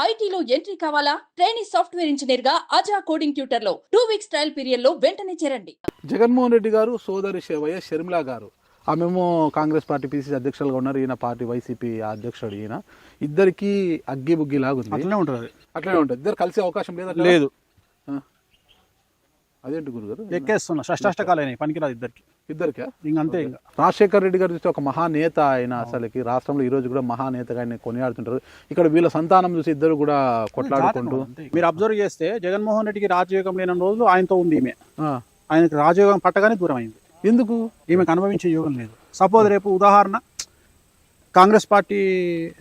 ఐటీలో ఎంట్రీ కావాలా? Training software engineer గా అజా కోడింగ్ ట్యూటర్ లో 2 వీక్స్ ట్రయల్ పీరియడ్ లో వెంటనే చేరండి. జగన్మోహన్ రెడ్డి గారు సోదరి వైఎస్ షర్మిల గారు ఆమెమో కాంగ్రెస్ పార్టీ పిసిసి అధ్యక్షులుగా ఉన్నారు. ఈయన పార్టీ వైసీపీ అధ్యక్షుడు. ఈయన ఇద్దరికి అగ్గి బుగ్గిలాగా ఉంది. అట్లనే ఉంటుంది. అట్లనే ఉంటుంది. ఇద్దరు కలిసే అవకాశం లేదు. అదేంటి గురుగారు ఎక్కేస్తున్నా షష్టాష్టకాలైనాయి, పనికిరాదు ఇద్దరికా ఇంకంతే. ఇంకా రాజశేఖర రెడ్డి గారు చూస్తే ఒక మహానేత ఆయన, అసలుకి రాష్ట్రంలో ఈ రోజు కూడా మహానేతగా ఆయన కొనియాడుతుంటారు. ఇక్కడ వీళ్ళ సంతానం చూసి ఇద్దరు కూడా కొట్లాడుకుంటూ. మీరు అబ్జర్వ్ చేస్తే జగన్మోహన్ రెడ్డికి రాజయోగం లేని రోజులు ఆయనతో ఉంది ఈమె. ఆయనకి రాజయోగం పట్టగానే దూరం అయింది. ఎందుకు? ఈమెకు అనుభవించే యోగం లేదు. సపోజ్ రేపు ఉదాహరణ Congress party,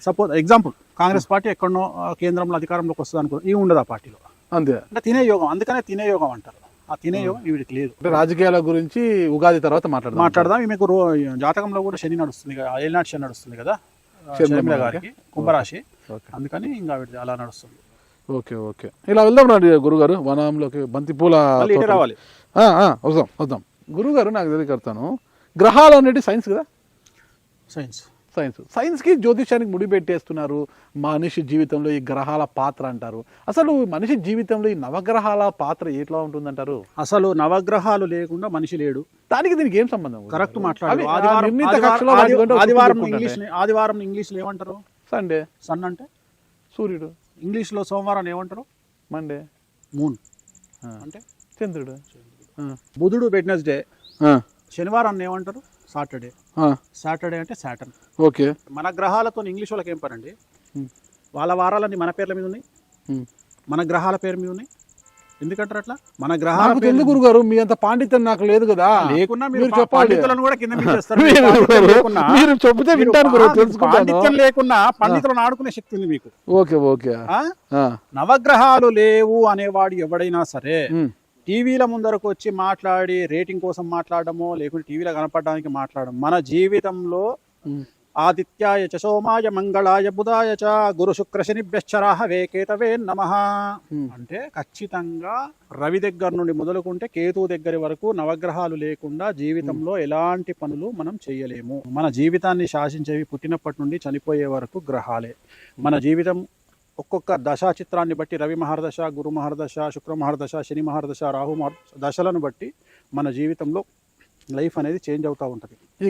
suppose example Congress party ఎక్కడనో కేంద్రంలో అధికారంలోకి వస్తుంది అనుకో, ఈ ఉండదు ఆ పార్టీలో. అంతే. అంటే తినే యోగం, అందుకనే తినే యోగం అంటారు. ఆ తినే యోగం వీడికి లేదు. అంటే రాజకీయాల గురించి ఉగాది తర్వాత మాట్లాడదాం. ఈమెకు జాతకంలో కూడా శని నడుస్తుంది కదా, ఏలినాటి శని నడుస్తుంది కదా షర్మిల గారికి, కుంభరాశి. అందుకని ఇంకా అలా నడుస్తుంది. ఓకే ఓకే, ఇలా వెళ్దాం రండి గురుగారు వనంలోకి. బంతిపూల రావాలి. వద్దాం వద్దాం గురుగారు. నాకు తెలియకడతాను, గ్రహాలు అనేది సైన్స్ కదా? సైన్స్కి జ్యోతిషానికి ముడిపెట్టేస్తున్నారు. మనిషి జీవితంలో ఈ గ్రహాల పాత్ర అంటారు. అసలు మనిషి జీవితంలో ఈ నవగ్రహాల పాత్ర ఎట్లా ఉంటుందంటారు? అసలు నవగ్రహాలు లేకుండా మనిషి లేడు. దానికి దీనికి ఏం సంబంధం? కరెక్ట్ మాట్లాడారు. ఆదివారం ఇంగ్లీష్ లో ఏమంటారు? సండే. సన్ అంటే సూర్యుడు. ఇంగ్లీష్ లో సోమవారం ఏమంటారు? మండే. మూన్ అంటే చంద్రుడు. బుధుడు వెడ్నెస్డే. శనివారం ఏమంటారు? సాటర్డే. సాటర్డే అంటే సాటర్న్. ఓకే. మన గ్రహాలతో ఇంగ్లీష్ వాళ్ళకి ఏం పనండి? వాళ్ళ వారాలన్నీ మన పేర్ల మీద ఉన్నాయి, మన గ్రహాల పేరు మీద ఉన్నాయి. ఎందుకంటారు అట్లా? మన గ్రహాలు ఎందుకు గురుగారు? మీ అంత పాండిత్యం నాకు లేదు కదా. లేకున్నా మీరు పండితులను కూడా కింద చెప్తే వింటాను. పాండిత్యం లేకున్నా పండితులను ఆడుకునే శక్తి ఉంది మీకు. Okay okay. నవగ్రహాలు లేవు అనేవాడు ఎవడైనా సరే టీవీల ముందరకు వచ్చి మాట్లాడి రేటింగ్ కోసం మాట్లాడడమో, లేకుంటే టీవీలో కనపడడానికి మాట్లాడడం. మన జీవితంలో ఆదిత్యాయ చ సోమాయ మంగళాయ బుధాయ చ గురు శుక్ర శనిభ్యశ్చరాహవే కేతవే నమః అంటే ఖచ్చితంగా రవి దగ్గర నుండి మొదలుకుంటే కేతు దగ్గర వరకు నవగ్రహాలు లేకుండా జీవితంలో ఎలాంటి పనులు మనం చేయలేము. మన జీవితాన్ని శాసించేవి పుట్టినప్పటి నుండి చనిపోయే వరకు గ్రహాలే. మన జీవితం ఒక్కొక్క దశా చిత్రాన్ని బట్టి, రవి మహర్దశ, గురు మహర్దశ, శుక్ర మహర్దశ, శని మహర్దశ, రాహు దశలను బట్టి మన జీవితంలో లైఫ్ అనేది చేంజ్ అవుతూ ఉంటుంది ఈ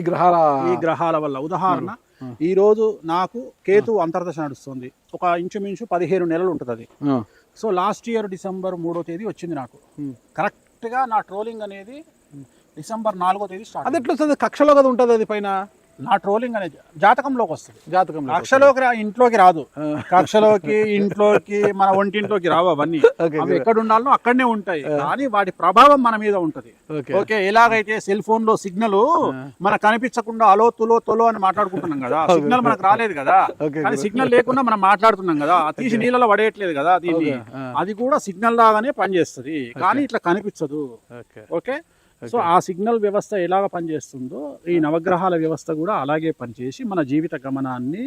గ్రహాల వల్ల. ఉదాహరణ, ఈ రోజు నాకు కేతు అంతర్దశ నడుస్తుంది. ఒక ఇంచుమించు 15 నెలలు ఉంటుంది అది. సో లాస్ట్ ఇయర్ డిసెంబర్ 3వ తేదీ వచ్చింది నాకు. కరెక్ట్ గా నా ట్రోలింగ్ అనేది డిసెంబర్ 4వ తేదీ స్టార్ట్. అది ఎట్లా వస్తుంది? కక్షలో కదా ఉంటుంది అది పైన. నా ట్రోలింగ్ అనేది జాతకంలోకి వస్తుంది. కక్షలోకి ఇంట్లోకి రాదు. కక్షలోకి ఇంట్లోకి మన ఒంటింట్లోకి రావు. అవన్నీ అవి ఎక్కడ ఉండాలో అక్కడనే ఉంటాయి, కానీ వాటి ప్రభావం మన మీద ఉంటది. ఓకే, ఎలాగైతే సెల్ ఫోన్ లో సిగ్నల్ మనకు కనిపించకుండా అలో తులో తొలో అని మాట్లాడుకుంటున్నాం కదా, సిగ్నల్ మనకు రాలేదు కదా, కానీ సిగ్నల్ లేకుండా మనం మాట్లాడుతున్నాం కదా, తీసి నీళ్ళలో పడేయట్లేదు కదా దీన్ని. అది కూడా సిగ్నల్ లాగానే పనిచేస్తుంది, కానీ ఇట్లా కనిపించదు. ఓకే, సో ఆ సిగ్నల్ వ్యవస్థ ఎలాగ పనిచేస్తుందో ఈ నవగ్రహాల వ్యవస్థ కూడా అలాగే పనిచేసి మన జీవిత గమనాన్ని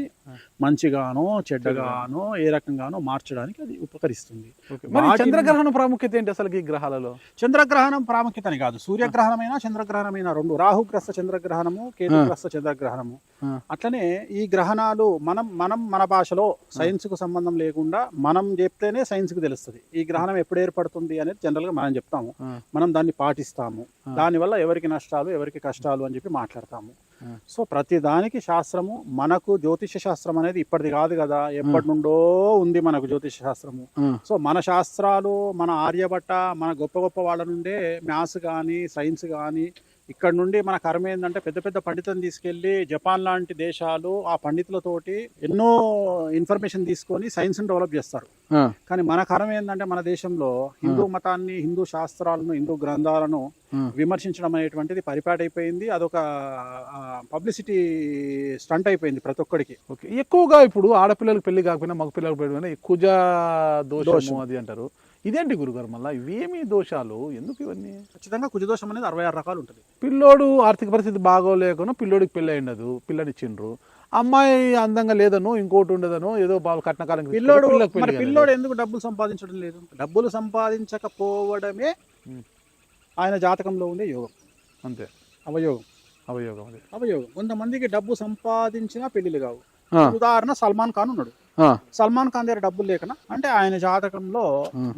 మంచిగానో చెడ్డగానో ఏ రకంగానో మార్చడానికి అది ఉపకరిస్తుంది. చంద్రగ్రహణం ప్రాముఖ్యత ఏంటి అసలు ఈ గ్రహాలలో? చంద్రగ్రహణం ప్రాముఖ్యత అని కాదు, సూర్యగ్రహణమైనా చంద్రగ్రహణమైనా రెండు. రాహుగ్రస్త చంద్రగ్రహణము, కేతుగ్రస్త చంద్రగ్రహణము. అట్లనే ఈ గ్రహణాలు మనం మన భాషలో సైన్స్ కు సంబంధం లేకుండా మనం చెప్తేనే సైన్స్ కు తెలుస్తుంది. ఈ గ్రహణం ఎప్పుడు ఏర్పడుతుంది అనేది జనరల్ గా మనం చెప్తాము, మనం దాన్ని పాటిస్తాము. దానివల్ల ఎవరికి నష్టాలు ఎవరికి కష్టాలు అని చెప్పి మాట్లాడతాము. సో ప్రతి దానికి శాస్త్రము. మనకు జ్యోతిష శాస్త్రం అనేది ఇప్పటిది కాదు కదా, ఎప్పటి నుండో ఉంది మనకు జ్యోతిష శాస్త్రము. సో మన శాస్త్రాలు, మన ఆర్యభట్ట, మన గొప్ప గొప్ప వాళ్ళ నుండే మ్యాథ్స్ కానీ సైన్స్ కానీ, ఇక్కడ నుండి మన కర్మ ఏంటంటే పెద్ద పెద్ద పండితులను తీసుకెళ్లి జపాన్ లాంటి దేశాలు ఆ పండితులతోటి ఎన్నో ఇన్ఫర్మేషన్ తీసుకొని సైన్స్ ని డెవలప్ చేస్తారు. కానీ మన కర్మ ఏంటంటే మన దేశంలో హిందూ మతాన్ని, హిందూ శాస్త్రాలను, హిందూ గ్రంథాలను విమర్శించడం అనేటువంటిది పరిపాటైపోయింది. అదొక పబ్లిసిటీ స్టంట్ అయిపోయింది ప్రతి ఒక్కడికి. ఎక్కువగా ఇప్పుడు ఆడపిల్లలకు పెళ్లి కాకపోయినా మగ పిల్లలకు పెళ్లి కుజ దోషం అది అంటారు. ఇదేంటి గురుగారు మళ్ళీ ఇవేమి దోషాలు? ఎందుకు ఇవన్నీ? ఖచ్చితంగా కుజదోషం అనేది 66 రకాలు ఉంటుంది. పిల్లోడు ఆర్థిక పరిస్థితి బాగోలేకనో పిల్లోడికి పెళ్ళి అయినదు, పిల్లనిచ్చిండ్రు. అమ్మాయి అందంగా లేదనో ఇంకోటి ఉండదనో ఏదో బాగా కట్నకాలం. పిల్లోడు ఎందుకు డబ్బులు సంపాదించడం లేదు? డబ్బులు సంపాదించకపోవడమే ఆయన జాతకంలో ఉండే యోగం. అంతే. అవయోగం. అవయోగం. కొంతమందికి డబ్బు సంపాదించినా పెళ్లిలు కావు. ఉదాహరణ సల్మాన్ ఖాన్ ఉన్నాడు. సల్మాన్ ఖాన్ దగ్గర డబ్బులు లేకనా అంటే ఆయన జాతకంలో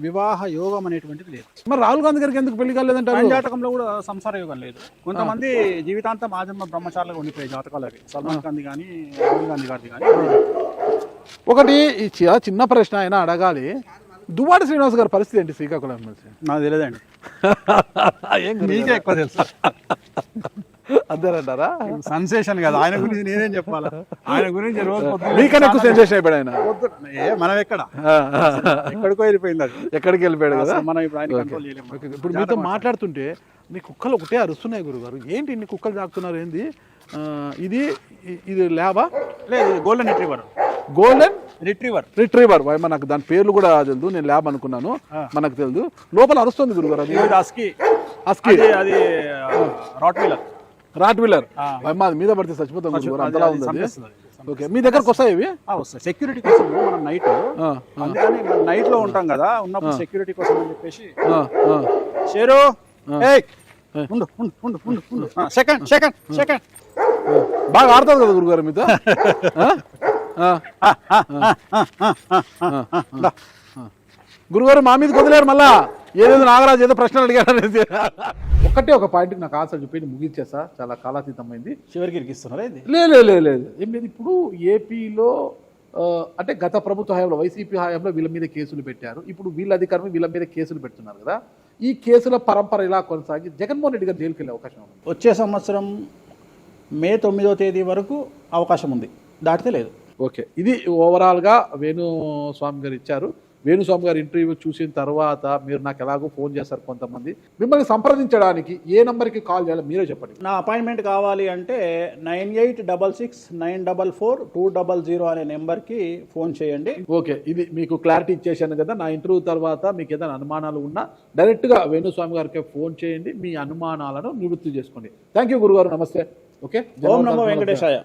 వివాహ యోగం అనేటువంటిది లేదు. మరి రాహుల్ గాంధీ గారికి ఎందుకు పెళ్లి కాలేదంటే ఆయన జాతకంలో కూడా సంసార యోగం లేదు. కొంతమంది జీవితాంతం ఆజన్మ బ్రహ్మచారులుగా ఉండిపోయే జాతకాలు అవి. సల్మాన్ ఖాన్ కానీ రాహుల్ గాంధీ గారిది కానీ. ఒకటి ఈ చిన్న ప్రశ్న అయినా అడగాలి, దువ్వాడ శ్రీనివాస్ గారి పరిస్థితి ఏంటి శ్రీకాకుళం నుంచి? నాకు తెలియదండి, మీకే ఎక్కువ తెలుసు. అంతేనంటారా? సెన్సేషన్ కదా ఆయన గురించి నేనేం చెప్పాలా? ఆయన గురించి రోజు మీకన్నా ఎక్కువ సెన్సేషన్ అయిపోయాడు ఆయన. మనం ఎక్కడికో వెళ్ళిపోయింది అది. ఎక్కడికి వెళ్ళిపోయాడు కదా మనం ఇప్పుడు ఆయన కంట్రోల్ చేయలేము. ఇప్పుడు మీతో మాట్లాడుతుంటే మీ కుక్కలు ఒకటే అరుస్తున్నాయి గురుగారు, ఏంటి ఇన్ని కుక్కలు తాకుతున్నారు ఏంది? ఇది ల్యాబా? లేదు, గోల్డెన్ రిట్రీవర్. Golden retriever. నాకు దాని పేర్లు కూడా తెలియదు, నేను ల్యాబ్ అనుకున్నాను. మనకు తెలియదు, లోపల అరుస్తుంది గురుగారు. అది అది రాట్ వీలర్ మీద పడితే చచ్చిపోతాం గురుగారు, అంతలా ఉంది. ఓకే, మీ దగ్గరకు వస్తాయి ఇవి? వస్తాయి సెక్యూరిటీ కోసం. మనం నైట్ అందుకని నైట్ లో ఉంటాం కదా, ఉన్నప్పుడు సెక్యూరిటీ కోసం అని చెప్పేసి. షేరు సెకండ్ బాగా ఆడుతుంది కదా గురుగారు మీతో. గురుగారు మా మీద కొదిలేరు, మళ్ళా ఏదేదో నాగరాజు ఏదో ప్రశ్నలు అడిగారు అనేది. ఒకటే ఒక పాయింట్కి నాకు ఆన్సర్ చెప్పి ముగించేస్తా, చాలా కాలాతీతమైంది. చివరికి ఇరికిస్తున్నారా? లేదు ఏం లేదు. ఇప్పుడు ఏపీలో అంటే గత ప్రభుత్వ హయాంలో వైసీపీ హయాంలో వీళ్ళ మీద కేసులు పెట్టారు, ఇప్పుడు వీళ్ళ అధికారం వీళ్ళ మీద కేసులు పెడుతున్నారు కదా. ఈ కేసుల పరంపర ఇలా కొనసాగి జగన్మోహన్ రెడ్డి గారు జైలుకి వెళ్ళే అవకాశం ఉంది. వచ్చే సంవత్సరం మే 9వ తేదీ వరకు అవకాశం ఉంది, దాటితే లేదు. ఓకే, ఇది ఓవరాల్గా వేణుస్వామి గారు ఇచ్చారు. వేణుస్వామి గారు ఇంటర్వ్యూ చూసిన తర్వాత మీరు నాకు ఎలాగో ఫోన్ చేస్తారు కొంతమంది, మిమ్మల్ని సంప్రదించడానికి ఏ నెంబర్కి కాల్ చేయాలో మీరే చెప్పండి. నా అపాయింట్మెంట్ కావాలి అంటే 9866944200 అనే నెంబర్కి ఫోన్ చేయండి. ఓకే, ఇది మీకు క్లారిటీ ఇచ్చేసాను కదా. నా ఇంటర్వ్యూ తర్వాత మీకు ఏదైనా అనుమానాలు ఉన్నా డైరెక్ట్గా వేణుస్వామి గారికి ఫోన్ చేయండి, మీ అనుమానాలను నివృత్తి చేసుకోండి. థ్యాంక్ యూ గురుగారు, నమస్తే. ఓకే, ఓం నమో వెంకటేశాయ.